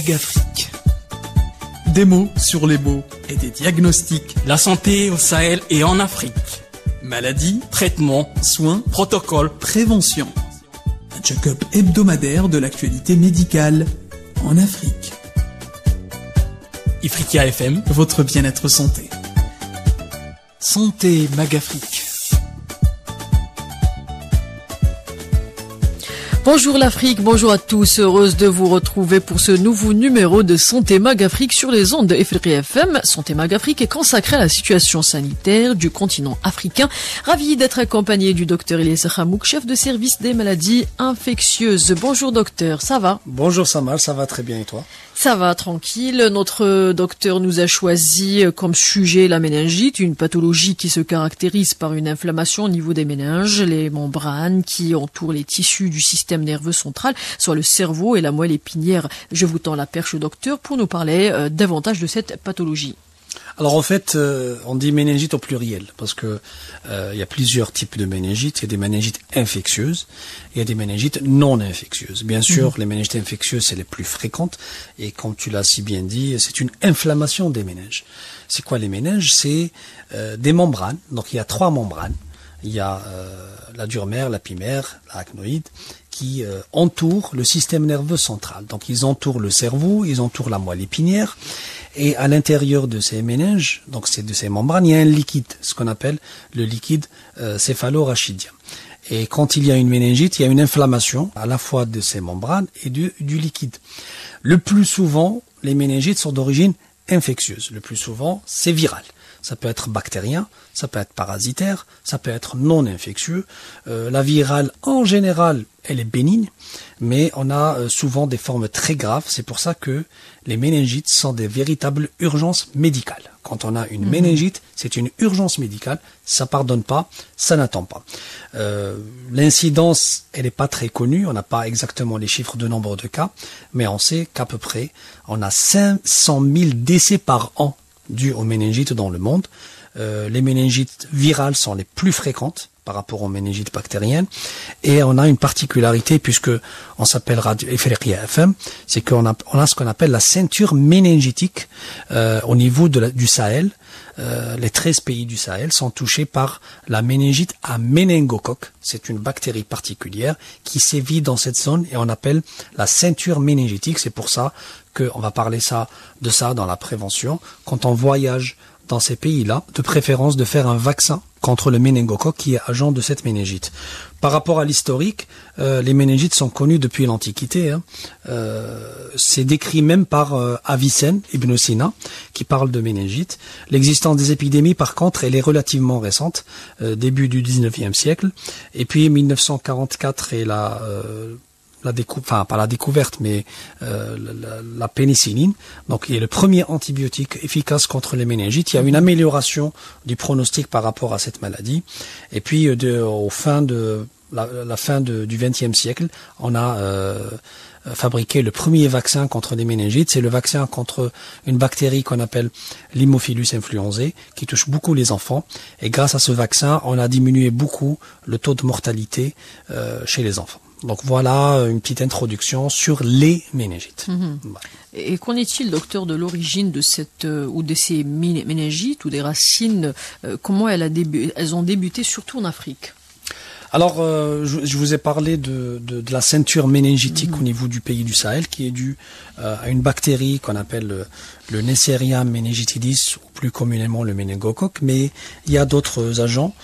Magafrique. Des mots sur les mots et des diagnostics. La santé au Sahel et en Afrique. Maladies, Traitements, soins, protocoles, prévention. Un check-up hebdomadaire de l'actualité médicale en Afrique. Ifriqiya FM, Votre bien-être santé. Santé Magafrique. Bonjour l'Afrique, bonjour à tous, heureuse de vous retrouver pour ce nouveau numéro de Santé Magafrique sur les ondes de Ifriqiya FM. Santé Magafrique est consacrée à la situation sanitaire du continent africain. Ravi d'être accompagné du docteur Elias Khamouk, chef de service des maladies infectieuses. Bonjour docteur, ça va? Bonjour Samal, ça va très bien et toi? Ça va, tranquille. Notre docteur nous a choisi comme sujet la méningite, une pathologie qui se caractérise par une inflammation au niveau des méninges, les membranes qui entourent les tissus du système nerveux central, soit le cerveau et la moelle épinière. Je vous tends la perche, docteur, pour nous parler davantage de cette pathologie. Alors en fait, on dit méningite au pluriel parce que il y a plusieurs types de méningites. Il y a des méningites infectieuses, il y a des méningites non infectieuses. Bien sûr, les méningites infectieuses, c'est les plus fréquentes et comme tu l'as si bien dit, c'est une inflammation des méninges. C'est quoi les méninges? C'est des membranes. Donc il y a 3 membranes. Il y a la dure mère, la pimère, l'arachnoïde qui entourent le système nerveux central. Donc ils entourent le cerveau, ils entourent la moelle épinière. Et à l'intérieur de ces méninges, donc c'est de ces membranes, il y a un liquide, ce qu'on appelle le liquide céphalorachidien. Et quand il y a une méningite, il y a une inflammation à la fois de ces membranes et du liquide. Le plus souvent, les méningites sont d'origine infectieuse. Le plus souvent, c'est viral. Ça peut être bactérien, ça peut être parasitaire, ça peut être non infectieux. La virale, en général, elle est bénigne, mais on a souvent des formes très graves. C'est pour ça que les méningites sont des véritables urgences médicales. Quand on a une méningite, c'est une urgence médicale. Ça pardonne pas, ça n'attend pas. L'incidence, elle n'est pas très connue. On n'a pas exactement les chiffres de nombre de cas, mais on sait qu'à peu près, on a 500 000 décès par an dus aux méningites dans le monde. Les méningites virales sont les plus fréquentes par rapport aux méningites bactériennes. Et on a une particularité, puisque on s'appelle Radio Ifriqiya FM, c'est qu'on a ce qu'on appelle la ceinture méningitique au niveau du Sahel. Les 13 pays du Sahel sont touchés par la méningite à méningocoque. C'est une bactérie particulière qui sévit dans cette zone et on appelle la ceinture méningitique. C'est pour ça qu'on va parler de ça dans la prévention. Quand on voyage dans ces pays-là, de préférence de faire un vaccin contre le méningocoque qui est agent de cette méningite. Par rapport à l'historique, les méningites sont connues depuis l'Antiquité. C'est décrit même par Avicenne, Ibn Sina, qui parle de méningite. L'existence des épidémies, par contre, elle est relativement récente, début du 19e siècle. Et puis 1944 et pas la découverte, mais la pénicilline, donc il est le premier antibiotique efficace contre les méningites. Il y a une amélioration du pronostic par rapport à cette maladie. Et puis au fin du XXe siècle, on a fabriqué le premier vaccin contre les méningites. C'est le vaccin contre une bactérie qu'on appelle l'Haemophilus influenzae, qui touche beaucoup les enfants. Et grâce à ce vaccin, on a diminué beaucoup le taux de mortalité chez les enfants. Donc voilà une petite introduction sur les méningites. Voilà. Et qu'en est-il, docteur, de l'origine de ces méningites ou des racines? Comment elles ont débuté, surtout en Afrique? Alors, je vous ai parlé de la ceinture méningitique au niveau du pays du Sahel, qui est due à une bactérie qu'on appelle le Neisseria meningitidis, ou plus communément le méningocoque, mais il y a d'autres agents.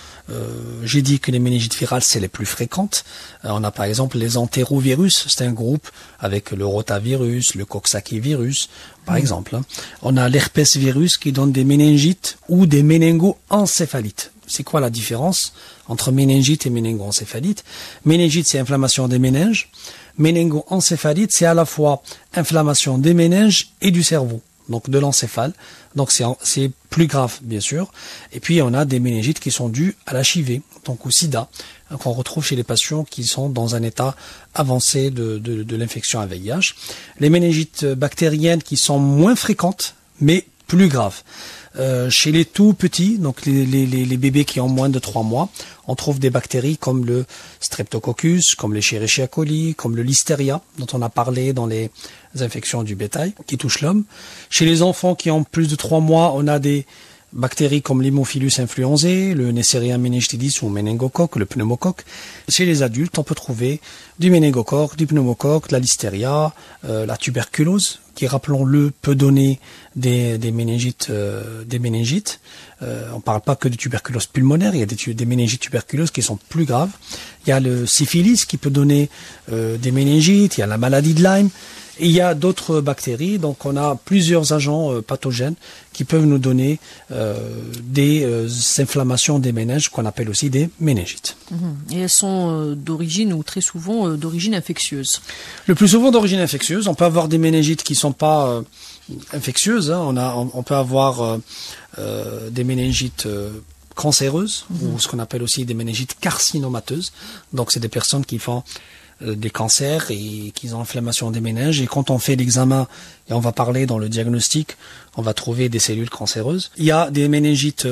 J'ai dit que les méningites virales, c'est les plus fréquentes. On a par exemple les entérovirus, c'est un groupe avec le rotavirus, le coxsackie-virus, par exemple. On a l'herpès virus qui donne des méningites ou des méningoencéphalites. C'est quoi la différence entre méningite et méningoencéphalite? Méningite, c'est inflammation des méninges. Méningoencéphalite, c'est à la fois inflammation des méninges et du cerveau, donc de l'encéphale. Donc c'est plus grave, bien sûr. Et puis on a des méningites qui sont dues à l'HIV, donc au sida, qu'on retrouve chez les patients qui sont dans un état avancé de l'infection à VIH. Les méningites bactériennes qui sont moins fréquentes, mais plus graves. Chez les tout petits, donc les bébés qui ont moins de 3 mois, on trouve des bactéries comme le Streptococcus, comme les Escherichia coli, comme le Listeria, dont on a parlé dans les infections du bétail, qui touchent l'homme. Chez les enfants qui ont plus de 3 mois, on a des bactéries comme l'Haemophilus influenzae, le Neisseria meningitidis ou méningocoque, le pneumocoque. Chez les adultes, on peut trouver du méningocoque, du pneumocoque, de la listeria, la tuberculose, qui, rappelons-le, peut donner des méningites. On parle pas que de tuberculose pulmonaire, il y a des méningites tuberculeuses qui sont plus graves. Il y a le syphilis qui peut donner des méningites, il y a la maladie de Lyme. Et il y a d'autres bactéries, donc on a plusieurs agents pathogènes qui peuvent nous donner des inflammations des méninges qu'on appelle aussi des méningites. Et elles sont d'origine ou très souvent d'origine infectieuse. Le plus souvent d'origine infectieuse. On peut avoir des méningites qui sont pas infectieuses. Hein. On peut avoir des méningites cancéreuses ou ce qu'on appelle aussi des méningites carcinomateuses. Donc c'est des personnes qui font des cancers et qui ont inflammation des méninges, et quand on fait l'examen, et on va parler dans le diagnostic, on va trouver des cellules cancéreuses. Il y a des méningites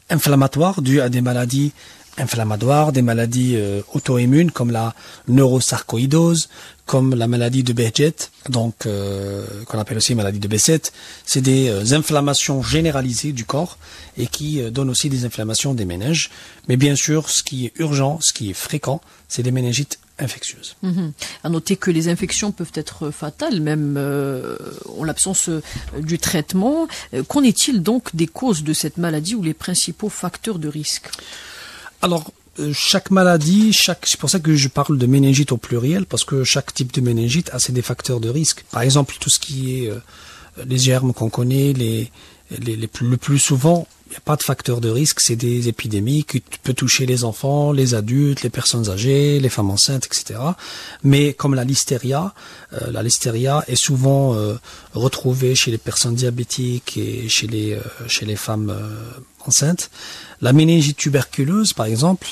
inflammatoires dues à des maladies inflammatoires, des maladies auto-immunes comme la neurosarcoïdose, comme la maladie de Behçet, donc qu'on appelle aussi maladie de Behçet. C'est des inflammations généralisées du corps et qui donnent aussi des inflammations des méninges. Mais bien sûr, ce qui est urgent, ce qui est fréquent, c'est des méningites infectieuses. À noter que les infections peuvent être fatales, même en l'absence du traitement. Qu'en est-il donc des causes de cette maladie ou les principaux facteurs de risque? Alors, chaque maladie, c'est pour ça que je parle de méningite au pluriel, parce que chaque type de méningite a des facteurs de risque. Par exemple, tout ce qui est les germes qu'on connaît, le plus souvent, il n'y a pas de facteur de risque, c'est des épidémies qui peuvent toucher les enfants, les adultes, les personnes âgées, les femmes enceintes, etc. Mais comme la listeria est souvent retrouvée chez les personnes diabétiques et chez les femmes enceintes. La méningite tuberculeuse, par exemple,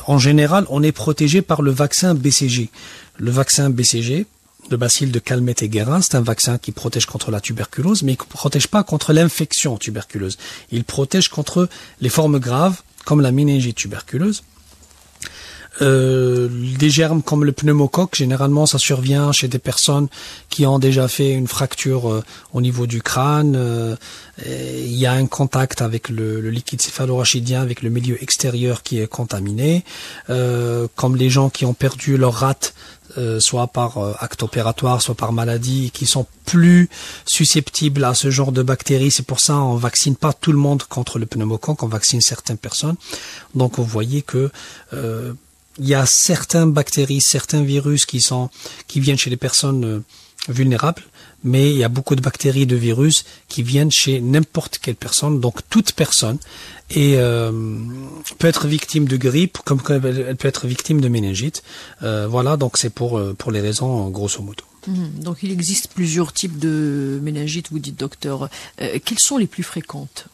en général, on est protégé par le vaccin BCG. Le vaccin BCG, le bacille de Calmette-Guérin, c'est un vaccin qui protège contre la tuberculose, mais il ne protège pas contre l'infection tuberculeuse. Il protège contre les formes graves, comme la méningite tuberculeuse. Des germes comme le pneumocoque, généralement ça survient chez des personnes qui ont déjà fait une fracture au niveau du crâne. Il y a un contact avec le liquide céphalorachidien, avec le milieu extérieur qui est contaminé. Comme les gens qui ont perdu leur rate, soit par acte opératoire, soit par maladie, qui sont plus susceptibles à ce genre de bactéries. C'est pour ça on vaccine pas tout le monde contre le pneumocoque, on vaccine certaines personnes. Donc vous voyez que il y a certaines bactéries, certains virus qui viennent chez les personnes vulnérables, mais il y a beaucoup de bactéries et de virus qui viennent chez n'importe quelle personne. Donc toute personne peut être victime de grippe, comme elle peut être victime de méningite. Voilà, donc c'est pour les raisons grosso modo. Donc il existe plusieurs types de méningite, vous dites docteur. Quelles sont les plus fréquentes?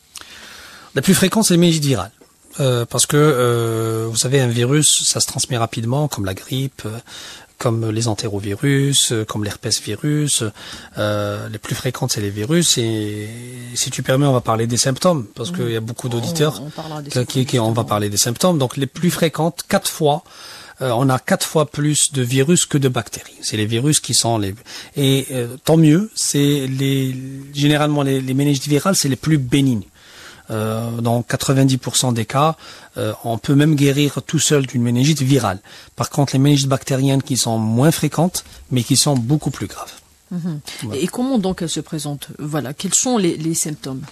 La plus fréquente, c'est les méningites virales. Parce que vous savez, un virus, ça se transmet rapidement, comme la grippe, comme les entérovirus, comme l'herpès virus. Les plus fréquentes, c'est les virus. Et si tu permets, on va parler des symptômes, parce qu'il y a beaucoup d'auditeurs on va parler des symptômes. Donc les plus fréquentes, 4 fois. On a 4 fois plus de virus que de bactéries. C'est les virus qui sont tant mieux. Généralement les méningites virales, c'est les plus bénignes. Dans 90% des cas, on peut même guérir tout seul d'une méningite virale. Par contre, les méningites bactériennes qui sont moins fréquentes, mais qui sont beaucoup plus graves. Voilà. Et comment donc elles se présentent? Voilà, quels sont les symptômes?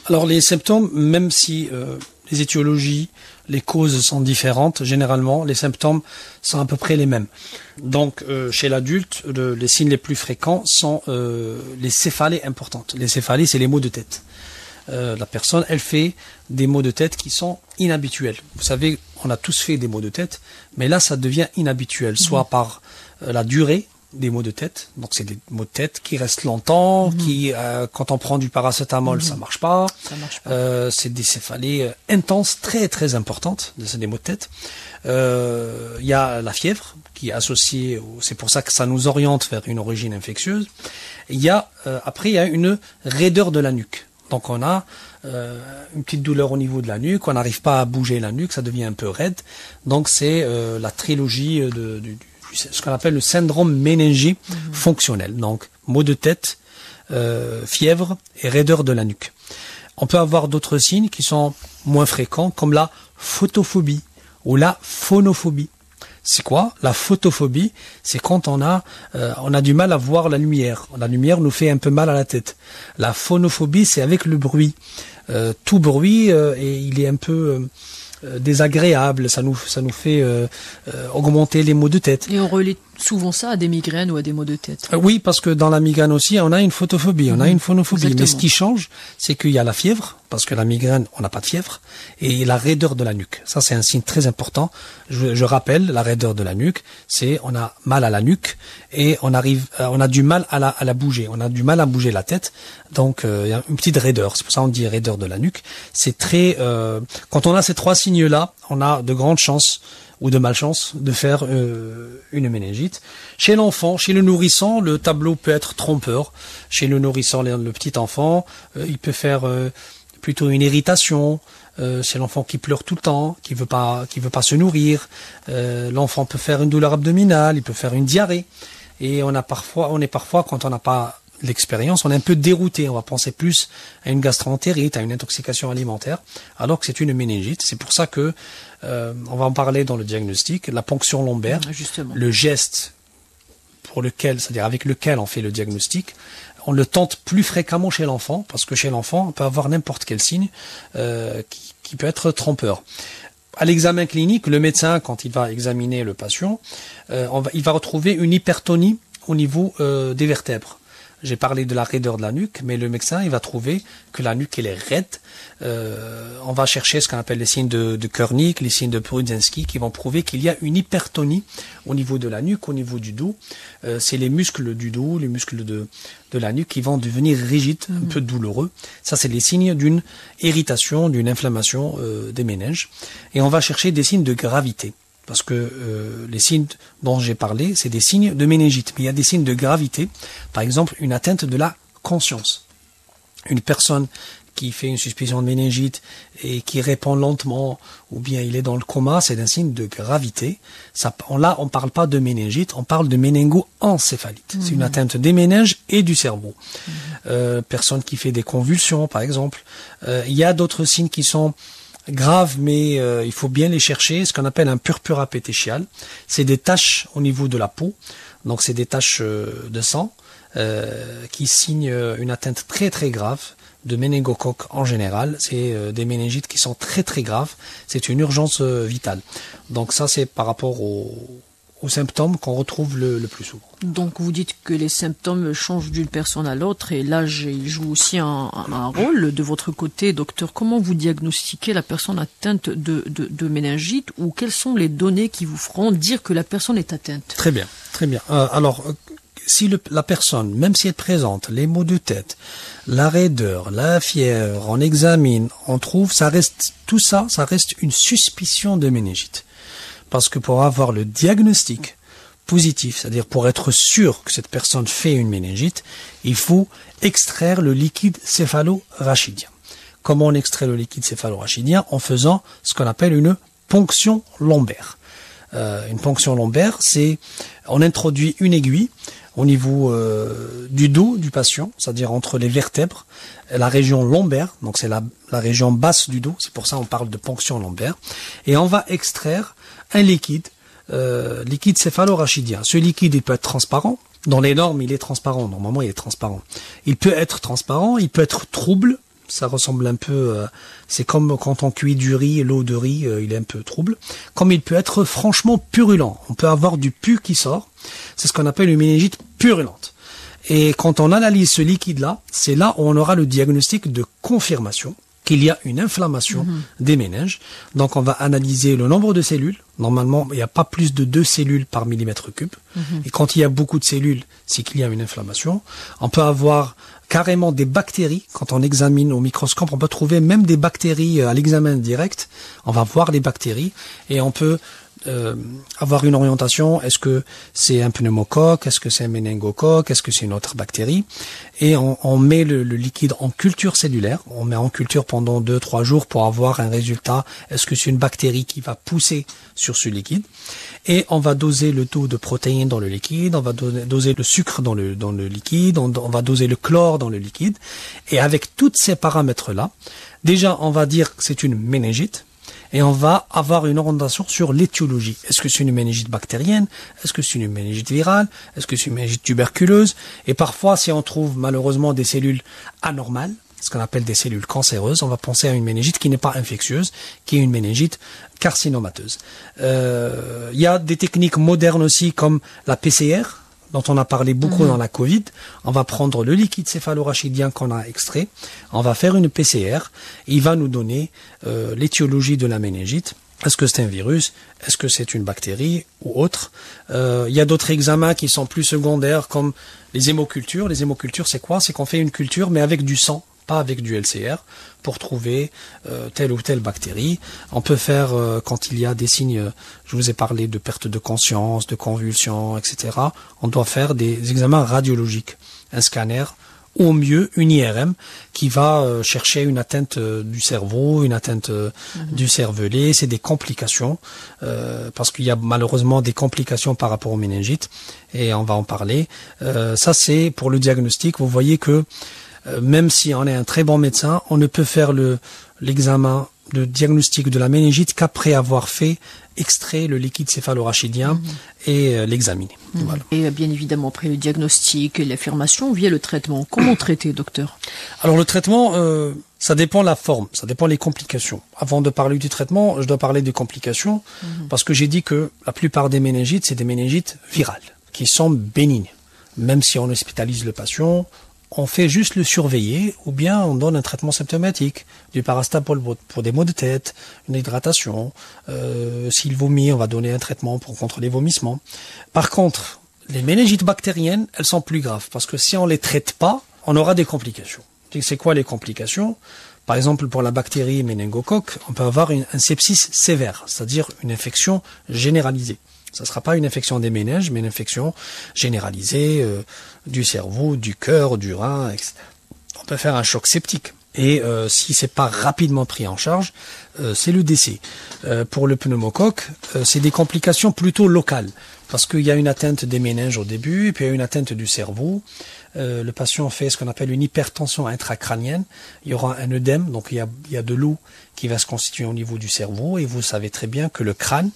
Alors les symptômes, même si les étiologies, les causes sont différentes, généralement les symptômes sont à peu près les mêmes. Donc chez l'adulte, les signes les plus fréquents sont les céphalées importantes. Les céphalées, c'est les maux de tête. La personne, elle fait des maux de tête qui sont inhabituels. Vous savez, on a tous fait des maux de tête, mais là, ça devient inhabituel, soit par la durée des maux de tête. Donc c'est des maux de tête qui restent longtemps, qui quand on prend du paracétamol, ça marche pas. Ça marche pas. C'est des céphalées intenses, très très importantes. C'est des maux de tête. Il y a la fièvre qui est associée. C'est pour ça que ça nous oriente vers une origine infectieuse. Il y a après il y a une raideur de la nuque. Donc on a une petite douleur au niveau de la nuque, on n'arrive pas à bouger la nuque, ça devient un peu raide. Donc c'est la trilogie ce qu'on appelle le syndrome méningé fonctionnel. Donc maux de tête, fièvre et raideur de la nuque. On peut avoir d'autres signes qui sont moins fréquents, comme la photophobie ou la phonophobie. C'est quoi? La photophobie, c'est quand on a du mal à voir la lumière. La lumière nous fait un peu mal à la tête. La phonophobie, c'est avec le bruit. Tout bruit, et il est un peu désagréable. Ça nous fait augmenter les maux de tête. Et on relie souvent ça à des migraines ou à des maux de tête. Oui, parce que dans la migraine aussi, on a une photophobie, on a une phonophobie. Exactement. Mais ce qui change, c'est qu'il y a la fièvre, parce que la migraine, on n'a pas de fièvre, et la raideur de la nuque. Ça, c'est un signe très important. Je rappelle, la raideur de la nuque, c'est on a mal à la nuque et on a du mal à la bouger. On a du mal à bouger la tête. Donc, il y a une petite raideur. C'est pour ça qu'on dit raideur de la nuque. C'est très, quand on a ces trois signes-là, on a de grandes chances ou de malchance de faire une méningite. Chez l'enfant, chez le nourrisson, le tableau peut être trompeur. Chez le nourrisson, le petit enfant, il peut faire plutôt une irritation. C'est l'enfant qui pleure tout le temps, qui veut pas se nourrir. L'enfant peut faire une douleur abdominale, il peut faire une diarrhée. Et on est parfois, quand on n'a pas l'expérience, on est un peu dérouté. On va penser plus à une gastroentérite, à une intoxication alimentaire, alors que c'est une méningite. C'est pour ça que on va en parler dans le diagnostic. La ponction lombaire, Justement. le geste c'est-à-dire avec lequel on fait le diagnostic, on le tente plus fréquemment chez l'enfant, parce que chez l'enfant, on peut avoir n'importe quel signe qui peut être trompeur. À l'examen clinique, le médecin, quand il va examiner le patient, il va retrouver une hypertonie au niveau des vertèbres. J'ai parlé de la raideur de la nuque, mais le médecin, il va trouver que la nuque, elle est raide. On va chercher ce qu'on appelle les signes de Körnig, les signes de Brudzinski, qui vont prouver qu'il y a une hypertonie au niveau de la nuque, au niveau du dos. C'est les muscles du dos, les muscles de la nuque qui vont devenir rigides, un peu douloureux. Ça, c'est les signes d'une irritation, d'une inflammation des méninges. Et on va chercher des signes de gravité. Parce que les signes dont j'ai parlé, c'est des signes de méningite. Mais il y a des signes de gravité. Par exemple, une atteinte de la conscience. Une personne qui fait une suspicion de méningite et qui répond lentement, ou bien il est dans le coma, c'est un signe de gravité. Là, on parle pas de méningite, on parle de méningo-encéphalite. C'est une atteinte des méninges et du cerveau. Personne qui fait des convulsions, par exemple. Il y a d'autres signes qui sont graves, mais il faut bien les chercher. Ce qu'on appelle un purpura pétéchial, c'est des taches au niveau de la peau. Donc c'est des taches de sang qui signent une atteinte très très grave de méningocoque en général. C'est des méningites qui sont très très graves. C'est une urgence vitale. Donc ça, c'est par rapport aux symptômes qu'on retrouve le plus souvent. Donc vous dites que les symptômes changent d'une personne à l'autre et l'âge il joue aussi un rôle. De votre côté, docteur, comment vous diagnostiquez la personne atteinte de méningite, ou quelles sont les données qui vous feront dire que la personne est atteinte? Très bien, très bien. Alors, si la personne, même si elle présente les maux de tête, la raideur, la fièvre, on examine, on trouve, ça reste une suspicion de méningite. Parce que pour avoir le diagnostic positif, c'est-à-dire pour être sûr que cette personne fait une méningite, il faut extraire le liquide céphalo-rachidien. Comment on extrait le liquide céphalo-rachidien? En faisant ce qu'on appelle une ponction lombaire. Une ponction lombaire, c'est on introduit une aiguille au niveau du dos du patient, c'est-à-dire entre les vertèbres, la région lombaire, donc c'est la région basse du dos, c'est pour ça qu'on parle de ponction lombaire, et on va extraire un liquide céphalo-rachidien. Ce liquide, il peut être transparent. Dans les normes, il est transparent. Normalement, il est transparent. Il peut être transparent, il peut être trouble. Ça ressemble un peu, c'est comme quand on cuit du riz, l'eau de riz, il est un peu trouble. Comme il peut être franchement purulent. On peut avoir du pus qui sort. C'est ce qu'on appelle une méningite purulente. Et quand on analyse ce liquide-là, c'est là où on aura le diagnostic de confirmation, qu'il y a une inflammation des méninges. Donc on va analyser le nombre de cellules. Normalement, il n'y a pas plus de 2 cellules par millimètre cube. Et quand il y a beaucoup de cellules, c'est qu'il y a une inflammation. On peut avoir carrément des bactéries. Quand on examine au microscope, on peut trouver même des bactéries à l'examen direct. On va voir les bactéries et on peut avoir une orientation. Est-ce que c'est un pneumocoque? Est-ce que c'est un méningocoque? Est-ce que c'est une autre bactérie? Et on met le liquide en culture cellulaire. On met en culture pendant 2-3 jours pour avoir un résultat. Est-ce que c'est une bactérie qui va pousser sur ce liquide? Et on va doser le taux de protéines dans le liquide. On va doser le sucre dans le liquide. On va doser le chlore dans le liquide. Et avec tous ces paramètres-là, déjà, on va dire que c'est une méningite. Et on va avoir une orientation sur l'étiologie. Est-ce que c'est une méningite bactérienne? Est-ce que c'est une méningite virale? Est-ce que c'est une méningite tuberculeuse? Et parfois, si on trouve malheureusement des cellules anormales, ce qu'on appelle des cellules cancéreuses, on va penser à une méningite qui n'est pas infectieuse, qui est une méningite carcinomateuse. Il y a des techniques modernes aussi comme la PCR, dont on a parlé beaucoup dans la Covid. On va prendre le liquide céphalorachidien qu'on a extrait, on va faire une PCR, et il va nous donner l'étiologie de la méningite. Est-ce que c'est un virus? Est-ce que c'est une bactérie ou autre? Il y a d'autres examens qui sont plus secondaires comme les hémocultures. Les hémocultures, c'est quoi? C'est qu'on fait une culture mais avec du sang, pas avec du LCR, pour trouver telle ou telle bactérie. On peut faire, quand il y a des signes, je vous ai parlé de perte de conscience, de convulsions, etc., on doit faire des examens radiologiques, un scanner, ou au mieux une IRM qui va chercher une atteinte du cerveau, une atteinte du cervelet. C'est des complications, parce qu'il y a malheureusement des complications par rapport aux méningites, et on va en parler. Ça, c'est pour le diagnostic. Vous voyez que même si on est un très bon médecin, on ne peut faire l'examen de diagnostic de la méningite qu'après avoir fait extrait le liquide céphalorachidien et l'examiner. Voilà. Et bien évidemment, après le diagnostic et l'affirmation, vient le traitement. Comment traiter, docteur? Alors le traitement, ça dépend de la forme, ça dépend des complications. Avant de parler du traitement, je dois parler des complications, parce que j'ai dit que la plupart des méningites, c'est des méningites virales, qui sont bénignes. Même si on hospitalise le patient, on fait juste le surveiller, ou bien on donne un traitement symptomatique, du paracétamol pour des maux de tête, une hydratation. S'il vomit, on va donner un traitement contre les vomissements. Par contre, les méningites bactériennes, elles sont plus graves, parce que si on les traite pas, on aura des complications. C'est quoi les complications? Par exemple, pour la bactérie méningocoque, on peut avoir un sepsis sévère, c'est-à-dire une infection généralisée. Ça ne sera pas une infection des méninges, mais une infection généralisée du cerveau, du cœur, du rein, etc. On peut faire un choc septique. Et si c'est pas rapidement pris en charge, c'est le décès. Pour le pneumocoque, c'est des complications plutôt locales, parce qu'il y a une atteinte des méninges au début, et puis il y a une atteinte du cerveau. Le patient fait ce qu'on appelle une hypertension intracrânienne. Il y aura un œdème, donc il y a de l'eau qui va se constituer au niveau du cerveau, et vous savez très bien que le crâne,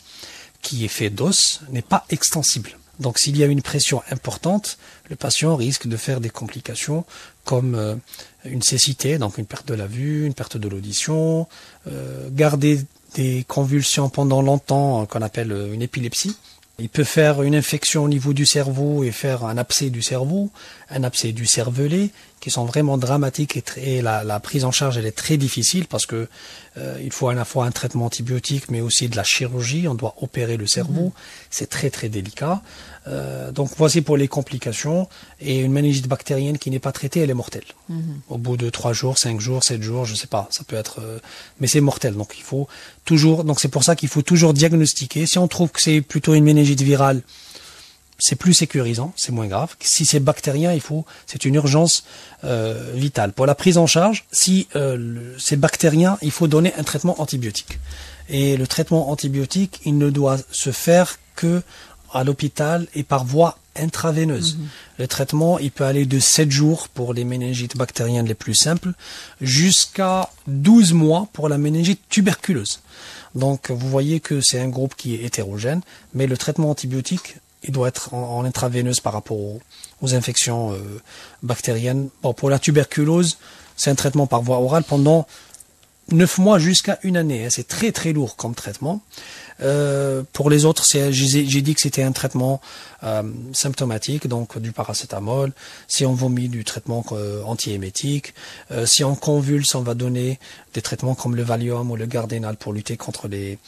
qui est fait d'os, n'est pas extensible. Donc s'il y a une pression importante, le patient risque de faire des complications comme une cécité, donc une perte de la vue, une perte de l'audition, garder des convulsions pendant longtemps, qu'on appelle une épilepsie. Il peut faire une infection au niveau du cerveau et faire un abcès du cerveau, un abcès du cervelet, qui sont vraiment dramatiques, et la prise en charge elle est très difficile, parce que il faut à la fois un traitement antibiotique mais aussi de la chirurgie. On doit opérer le cerveau, c'est très très délicat. Donc voici pour les complications. Et une méningite bactérienne qui n'est pas traitée, elle est mortelle. Au bout de 3 jours, 5 jours, 7 jours, je sais pas, ça peut être, mais c'est mortel. Donc il faut toujours, donc c'est pour ça qu'il faut toujours diagnostiquer. Si on trouve que c'est plutôt une méningite virale, c'est plus sécurisant, c'est moins grave. Si c'est bactérien, c'est une urgence vitale. Pour la prise en charge, si c'est bactérien, il faut donner un traitement antibiotique. Et le traitement antibiotique, il ne doit se faire que à l'hôpital et par voie intraveineuse. Le traitement, il peut aller de 7 jours pour les méningites bactériennes les plus simples, jusqu'à 12 mois pour la méningite tuberculeuse. Donc vous voyez que c'est un groupe qui est hétérogène, mais le traitement antibiotique, il doit être en intraveineuse par rapport aux infections bactériennes. Bon, pour la tuberculose, c'est un traitement par voie orale pendant 9 mois jusqu'à 1 année. Hein. C'est très très lourd comme traitement. Pour les autres, j'ai dit que c'était un traitement symptomatique, donc du paracétamol. Si on vomit, du traitement antiémétique. Si on convulse, on va donner des traitements comme le Valium ou le Gardénal pour lutter contre les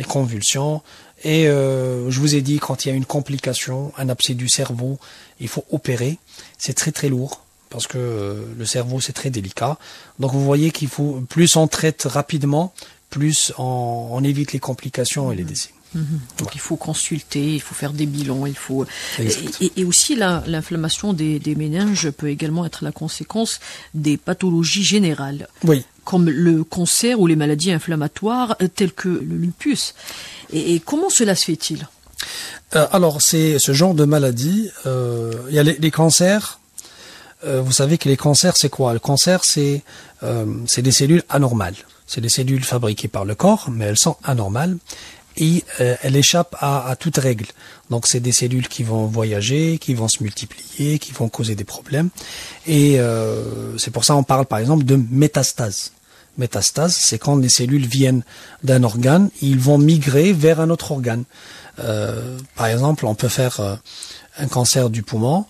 convulsions. Et je vous ai dit, quand il y a une complication, un abcès du cerveau, il faut opérer. C'est très très lourd. Parce que le cerveau, c'est très délicat. Donc vous voyez qu'il faut, plus on traite rapidement, plus on évite les complications et les décès. Donc il faut consulter, il faut faire des bilans, il faut et aussi l'inflammation des méninges peut également être la conséquence des pathologies générales. Oui. Comme le cancer ou les maladies inflammatoires telles que le lupus. Et comment cela se fait-il? Alors c'est ce genre de maladie. Il y a les cancers. Vous savez que les cancers, c'est quoi? Le cancer, c'est des cellules anormales. C'est des cellules fabriquées par le corps, mais elles sont anormales et elles échappent à toute règle. Donc c'est des cellules qui vont voyager, qui vont se multiplier, qui vont causer des problèmes. Et c'est pour ça qu'on parle par exemple de métastase. Métastase, c'est quand les cellules viennent d'un organe, ils vont migrer vers un autre organe. Par exemple, on peut faire un cancer du poumon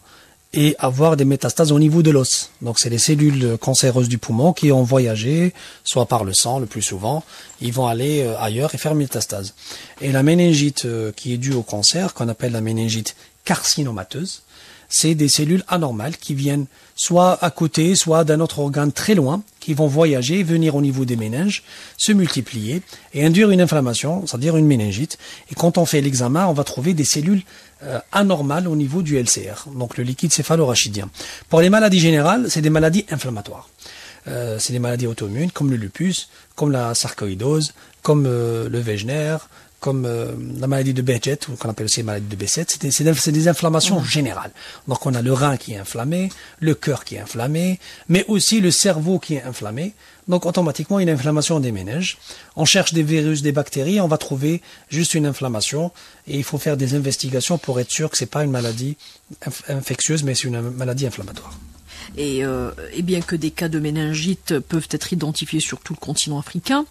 et avoir des métastases au niveau de l'os. Donc c'est les cellules cancéreuses du poumon qui ont voyagé, soit par le sang le plus souvent, ils vont aller ailleurs et faire métastase. Et la méningite qui est due au cancer, qu'on appelle la méningite carcinomateuse, c'est des cellules anormales qui viennent soit à côté, soit d'un autre organe très loin, qui vont voyager, venir au niveau des méninges, se multiplier et induire une inflammation, c'est-à-dire une méningite. Et quand on fait l'examen, on va trouver des cellules anormales au niveau du LCR, donc le liquide céphalorachidien. Pour les maladies générales, c'est des maladies inflammatoires. C'est des maladies auto-immunes comme le lupus, comme la sarcoïdose, comme le Wegener, comme la maladie de Behçet, ou qu'on appelle aussi la maladie de Behçet, c'est des inflammations générales. Donc on a le rein qui est inflammé, le cœur qui est inflammé, mais aussi le cerveau qui est inflammé. Donc automatiquement une inflammation des méninges. On cherche des virus, des bactéries, on va trouver juste une inflammation et il faut faire des investigations pour être sûr que c'est pas une maladie infectieuse, mais c'est une maladie inflammatoire. Et bien que des cas de méningite peuvent être identifiés sur tout le continent africain,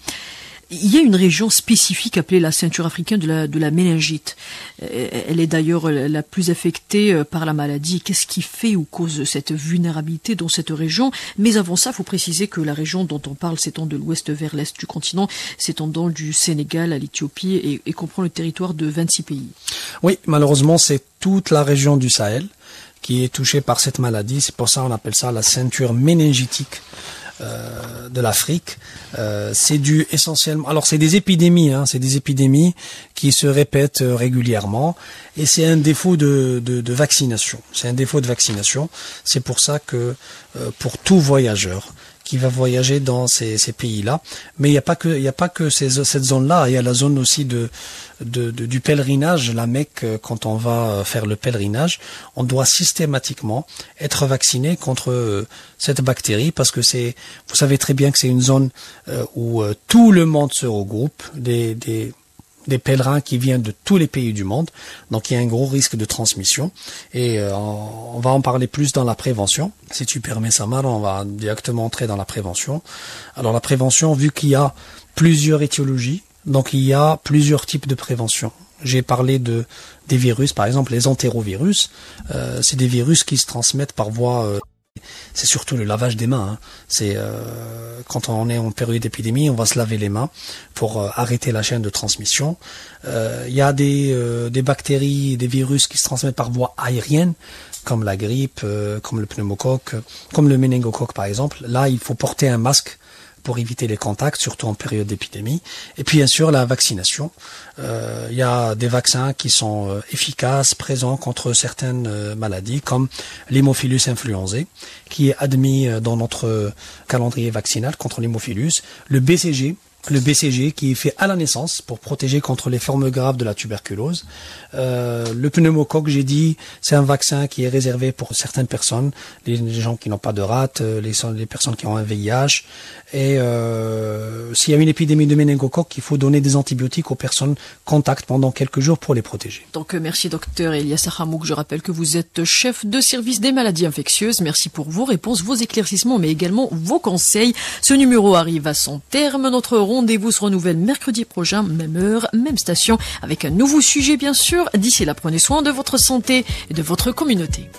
il y a une région spécifique appelée la ceinture africaine de la méningite. Elle est d'ailleurs la plus affectée par la maladie. Qu'est-ce qui fait ou cause cette vulnérabilité dans cette région? Mais avant ça, il faut préciser que la région dont on parle s'étend de l'ouest vers l'est du continent, s'étendant du Sénégal à l'Éthiopie et comprend le territoire de 26 pays. Oui, malheureusement, c'est toute la région du Sahel qui est touchée par cette maladie. C'est pour ça qu'on appelle ça la ceinture méningitique de l'Afrique. C'est dû essentiellement, alors c'est des épidémies, c'est des épidémies qui se répètent régulièrement et c'est un défaut de vaccination. C'est un défaut de vaccination. C'est pour ça que pour tout voyageur qui va voyager dans ces pays-là, mais il n'y a pas que cette zone-là. Il y a la zone aussi du pèlerinage, la Mecque. Quand on va faire le pèlerinage, on doit systématiquement être vacciné contre cette bactérie parce que vous savez très bien que c'est une zone où tout le monde se regroupe, des pèlerins qui viennent de tous les pays du monde. Donc il y a un gros risque de transmission et on va en parler plus dans la prévention. Si tu permets, Samar, on va directement entrer dans la prévention. Alors la prévention, vu qu'il y a plusieurs étiologies, donc il y a plusieurs types de prévention. J'ai parlé des virus, par exemple les entérovirus. C'est des virus qui se transmettent par voie c'est surtout le lavage des mains. C'est quand on est en période d'épidémie, on va se laver les mains pour arrêter la chaîne de transmission. Il y a des bactéries, des virus qui se transmettent par voie aérienne, comme la grippe, comme le pneumocoque, comme le méningocoque par exemple. Là, il faut porter un masque pour éviter les contacts, surtout en période d'épidémie. Et puis bien sûr la vaccination. Il y a des vaccins qui sont efficaces, présents contre certaines maladies, comme l'hémophilus influenzae, qui est admis dans notre calendrier vaccinal contre l'hémophilus, le BCG, Le BCG qui est fait à la naissance pour protéger contre les formes graves de la tuberculose. Le pneumocoque, j'ai dit, c'est un vaccin qui est réservé pour certaines personnes, les gens qui n'ont pas de rate, les personnes qui ont un VIH. Et s'il y a une épidémie de méningocoque, il faut donner des antibiotiques aux personnes contacts pendant quelques jours pour les protéger. Donc merci docteur Elias Hamouk. Je rappelle que vous êtes chef de service des maladies infectieuses. Merci pour vos réponses, vos éclaircissements, mais également vos conseils. Ce numéro arrive à son terme. Notre rendez-vous se renouvelle mercredi prochain, même heure, même station, avec un nouveau sujet bien sûr. D'ici là, prenez soin de votre santé et de votre communauté.